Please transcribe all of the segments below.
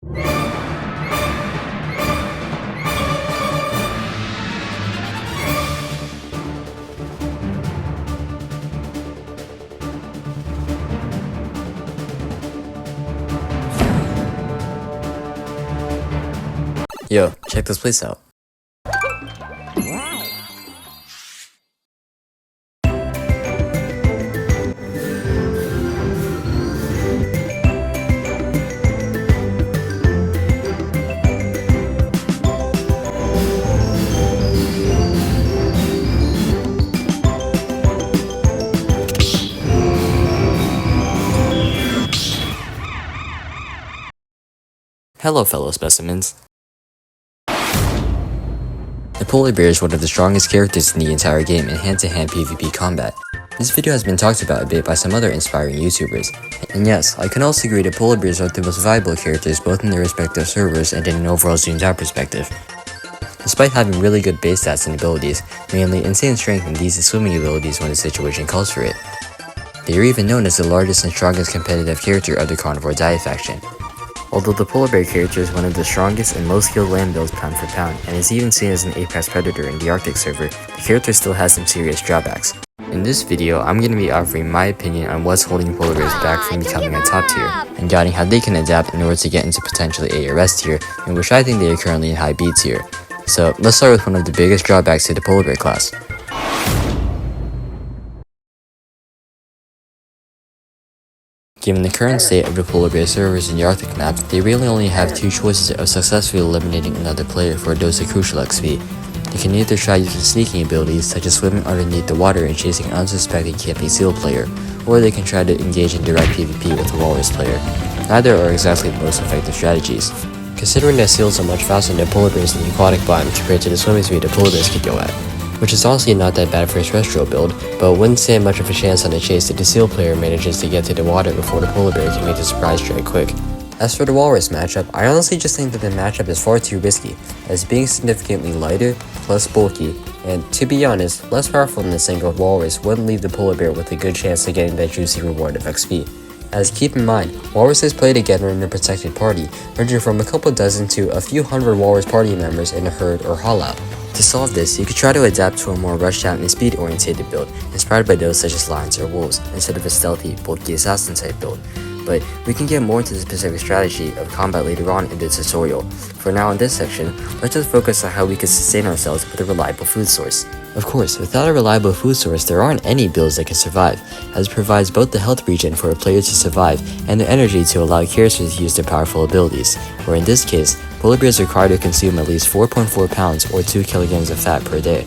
Yo, check this place out. Hello, fellow specimens. The polar bear is one of the strongest characters in the entire game in hand-to-hand PvP combat. This video has been talked about a bit by some other inspiring YouTubers, and yes, I can also agree that polar bears are the most viable characters both in their respective servers and in an overall zoomed out perspective. Despite having really good base stats and abilities, mainly insane strength and decent swimming abilities when the situation calls for it. They are even known as the largest and strongest competitive character of the Carnivore Diet faction. Although the polar bear character is one of the strongest and most skilled land builds pound for pound, and is even seen as an apex predator in the Arctic server, the character still has some serious drawbacks. In this video, I'm going to be offering my opinion on what's holding polar bears back from becoming a top tier, and guiding how they can adapt in order to get into potentially A or S tier, in which I think they are currently in high B tier. So let's start with one of the biggest drawbacks to the polar bear class. Given the current state of the polar bear servers in the Arctic map, they really only have two choices of successfully eliminating another player for a dose of crucial XP. They can either try using sneaking abilities such as swimming underneath the water and chasing an unsuspecting camping seal player, or they can try to engage in direct PvP with a Walrus player. Neither are exactly the most effective strategies. Considering that seals are much faster than polar bears in the aquatic biome compared to the swimming speed that polar bears could go at, which is honestly not that bad for a terrestrial build, but wouldn't stand much of a chance on a chase if the seal player manages to get to the water before the polar bear can make the surprise strike quick. As for the Walrus matchup, I honestly just think that the matchup is far too risky, as being significantly lighter, plus bulky, and to be honest, less powerful than a single Walrus wouldn't leave the polar bear with a good chance of getting that juicy reward of XP. As keep in mind, walruses play together in a protected party, ranging from a couple dozen to a few hundred walrus party members in a herd or haul-out. To solve this, you could try to adapt to a more rushed out and speed-oriented build, inspired by those such as lions or wolves, instead of a stealthy, bulky assassin type build. But we can get more into the specific strategy of combat later on in the tutorial. For now in this section, let's just focus on how we can sustain ourselves with a reliable food source. Of course, without a reliable food source, there aren't any builds that can survive, as it provides both the health regen for a player to survive and the energy to allow characters to use their powerful abilities, where in this case, polar bears are required to consume at least 4.4 pounds or 2 kilograms of fat per day.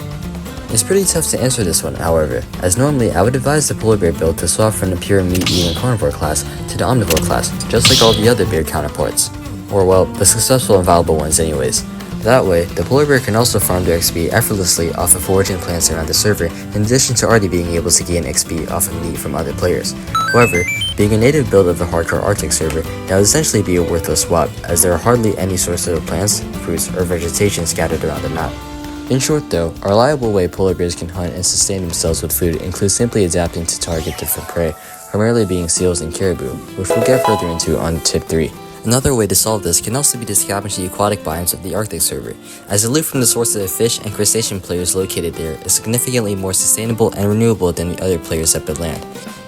It's pretty tough to answer this one, however, as normally I would advise the polar bear build to swap from the pure meat-eating carnivore class to the omnivore class, just like all the other bear counterparts. Or well, the successful and valuable ones anyways. That way, the polar bear can also farm their XP effortlessly off of foraging plants around the server, in addition to already being able to gain XP off of meat from other players. However, being a native build of a hardcore Arctic server, that would essentially be a worthless swap, as there are hardly any sources of plants, fruits, or vegetation scattered around the map. In short though, a reliable way polar bears can hunt and sustain themselves with food includes simply adapting to target different prey, primarily being seals and caribou, which we'll get further into on tip 3. Another way to solve this can also be to scavenge the aquatic biomes of the Arctic server, as the loot from the sources of fish and crustacean players located there is significantly more sustainable and renewable than the other players up at land.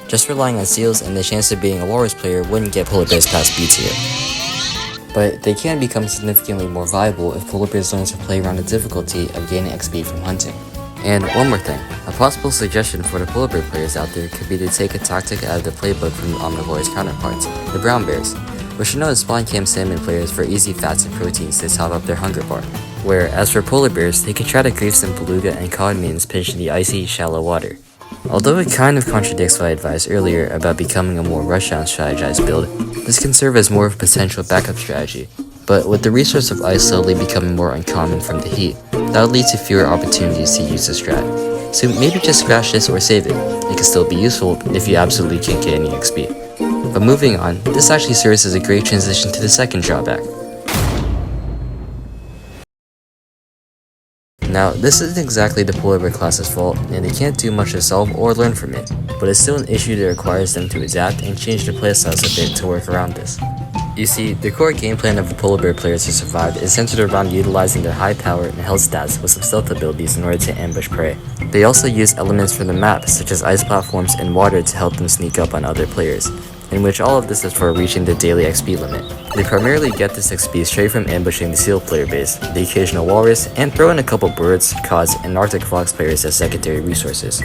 Just relying on seals and the chance of being a walrus player wouldn't get polar bears past B tier. But they can become significantly more viable if polar bears learn to play around the difficulty of gaining XP from hunting. And one more thing, a possible suggestion for the polar bear players out there could be to take a tactic out of the playbook from the omnivore's counterparts, the brown bears, which are known as spawn camp salmon players for easy fats and proteins to top up their hunger bar. Where, as for polar bears, they can try to grief some beluga and cod means pinched in the icy, shallow water. Although it kind of contradicts what I advised earlier about becoming a more rush-down strategized build, this can serve as more of a potential backup strategy. But with the resource of ice slowly becoming more uncommon from the heat, that would lead to fewer opportunities to use the strat. So maybe just scratch this or save it. It can still be useful if you absolutely can't get any XP. But moving on, this actually serves as a great transition to the second drawback. Now, this isn't exactly the polar bear class's fault, and they can't do much to solve or learn from it, but it's still an issue that requires them to adapt and change their playstyles a bit to work around this. You see, the core game plan of a polar bear player to survive is centered around utilizing their high power and health stats with some stealth abilities in order to ambush prey. They also use elements from the map, such as ice platforms and water, to help them sneak up on other players, in which all of this is for reaching the daily XP limit. They primarily get this XP straight from ambushing the seal player base, the occasional walrus, and throw in a couple birds, cods, and Arctic fox players as secondary resources.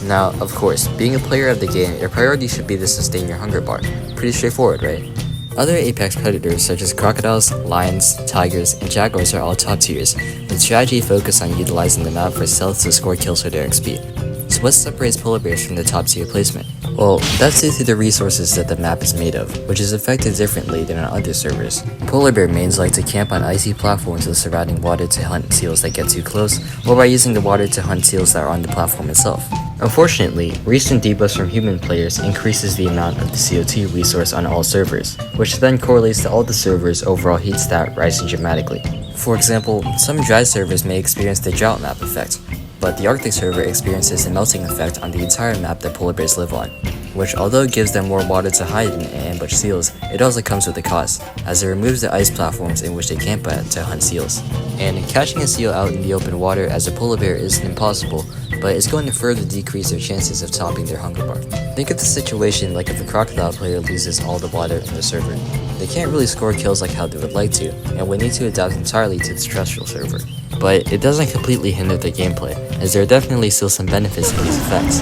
Now, of course, being a player of the game, your priority should be to sustain your hunger bar. Pretty straightforward, right? Other apex predators such as crocodiles, lions, tigers, and jaguars are all top tiers, with strategy focused on utilizing the map for stealth to score kills for their XP. So what separates polar bears from the top tier placement? Well, that's due to the resources that the map is made of, which is affected differently than on other servers. Polar bear mains like to camp on icy platforms with surrounding water to hunt seals that get too close, or by using the water to hunt seals that are on the platform itself. Unfortunately, recent debuffs from human players increases the amount of the CO2 resource on all servers, which then correlates to all the servers' overall heat stat rising dramatically. For example, some dry servers may experience the drought map effect, but the Arctic server experiences a melting effect on the entire map that polar bears live on, which although gives them more water to hide in and ambush seals, it also comes with a cost, as it removes the ice platforms in which they camp at to hunt seals. And catching a seal out in the open water as a polar bear isn't impossible, but it's going to further decrease their chances of topping their hunger bar. Think of the situation like if a crocodile player loses all the water in the server. They can't really score kills like how they would like to, and would need to adapt entirely to the terrestrial server. But it doesn't completely hinder their gameplay, as there are definitely still some benefits in these effects.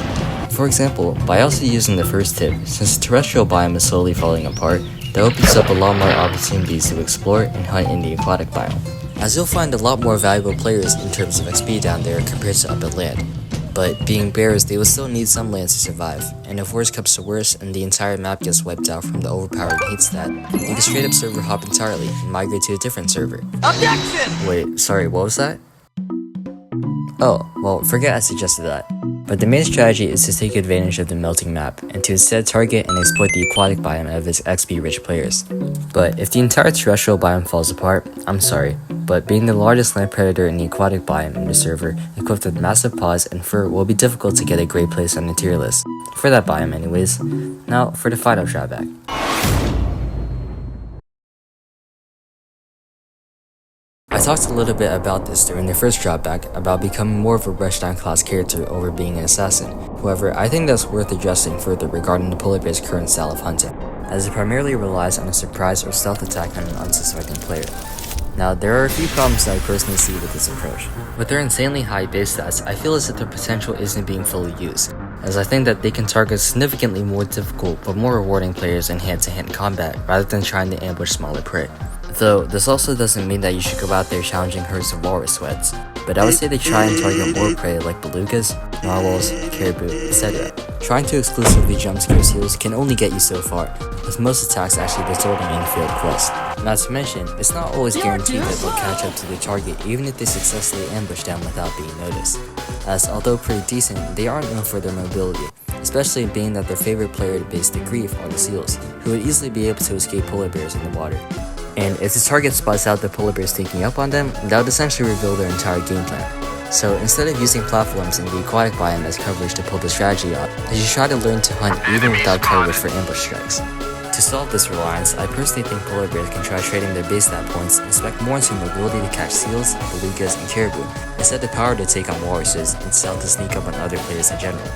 For example, by also using the first tip, since the terrestrial biome is slowly falling apart, that opens up a lot more opportunities to explore and hunt in the aquatic biome, as you'll find a lot more valuable players in terms of XP down there compared to up at land. But being bears, they will still need some land to survive, and if worse comes to worse and the entire map gets wiped out from the overpowering heat stat, you can straight up server hop entirely and migrate to a different server. Objection! Wait, sorry, what was that? Oh, well, forget I suggested that. But the main strategy is to take advantage of the melting map, and to instead target and exploit the aquatic biome of its XP-rich players. But if the entire terrestrial biome falls apart, I'm sorry, but being the largest land predator in the aquatic biome in the server, equipped with massive paws and fur, will be difficult to get a great place on the tier list. For that biome anyways. Now, for the final drawback. I talked a little bit about this during the first drawback, about becoming more of a rushdown class character over being an assassin. However, I think that's worth addressing further regarding the polar bear's current style of hunting, as it primarily relies on a surprise or stealth attack on an unsuspecting player. Now, there are a few problems that I personally see with this approach. With their insanely high base stats, I feel as if their potential isn't being fully used, as I think that they can target significantly more difficult but more rewarding players in hand-to-hand combat rather than trying to ambush smaller prey. Though, this also doesn't mean that you should go out there challenging herds of walrus sweats, but I would say they try and target more prey like belugas, narwhals, caribou, etc. Trying to exclusively jumpscare seals can only get you so far, with most attacks actually resulting in failed quests. Not to mention, it's not always guaranteed that they'll catch up to their target even if they successfully ambush them without being noticed, as although pretty decent, they aren't known for their mobility, especially being that their favorite player to base the grief are the seals, who would easily be able to escape polar bears in the water. And if the target spots out the polar bear sneaking up on them, that would essentially reveal their entire game plan. So instead of using platforms in the aquatic biome as coverage to pull the strategy off, they should try to learn to hunt even without coverage for ambush strikes. To solve this reliance, I personally think polar bears can try trading their base stat points and spec more into mobility to catch seals, belugas, and caribou, instead of power to take on walruses and stealth to sneak up on other players in general.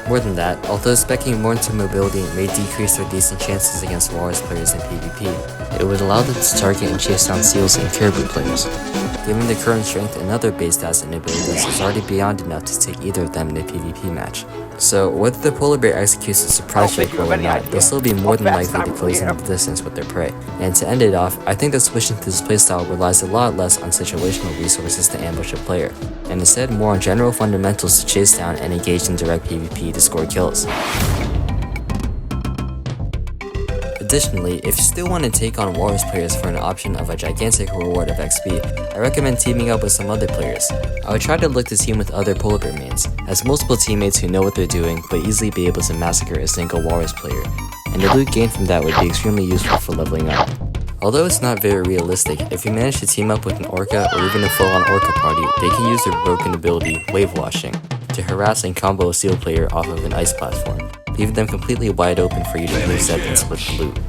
More than that, although speccing more into mobility may decrease their decent chances against walrus players in PvP, it would allow them to target and chase down seals and caribou players. Given their current strength and other base stats and abilities is already beyond enough to take either of them in a PvP match. So whether the polar bear executes a surprise strike or not, they'll still be more than likely to close in the distance with their prey. And to end it off, I think that switching to this playstyle relies a lot less on situational resources to ambush a player, and instead more on general fundamentals to chase down and engage in direct PvP to score kills. Additionally, if you still want to take on walrus players for an option of a gigantic reward of XP, I recommend teaming up with some other players. I would try to look to team with other polar bear mains, as multiple teammates who know what they're doing would easily be able to massacre a single walrus player, and the loot gained from that would be extremely useful for leveling up. Although it's not very realistic, if you manage to team up with an Orca or even a full-on Orca party, they can use their broken ability, Wave Washing, to harass and combo a seal player off of an ice platform, leaving them completely wide open for you to intercept and split the loot.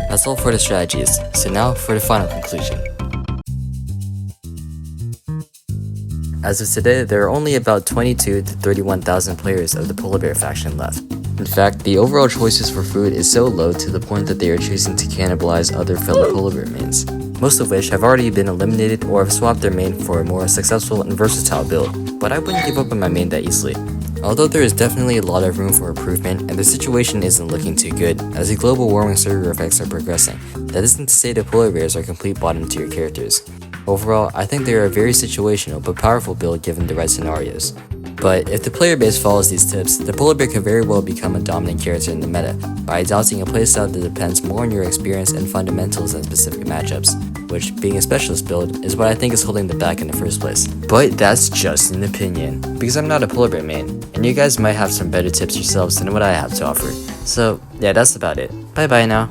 That's all for the strategies, so now for the final conclusion. As of today, there are only about 22 to 31,000 players of the polar bear faction left. In fact, the overall choices for food is so low to the point that they are choosing to cannibalize other fellow polar bear mains, most of which have already been eliminated or have swapped their main for a more successful and versatile build, but I wouldn't give up on my main that easily. Although there is definitely a lot of room for improvement and the situation isn't looking too good as the global warming server effects are progressing, that isn't to say the polar bears are complete bottom tier characters. Overall, I think they are a very situational but powerful build given the right scenarios. But if the player base follows these tips, the polar bear could very well become a dominant character in the meta by adopting a playstyle that depends more on your experience and fundamentals than specific matchups, which, being a specialist build, is what I think is holding them back in the first place. But that's just an opinion, because I'm not a polar bear main, and you guys might have some better tips yourselves than what I have to offer. So yeah, that's about it. Bye bye now.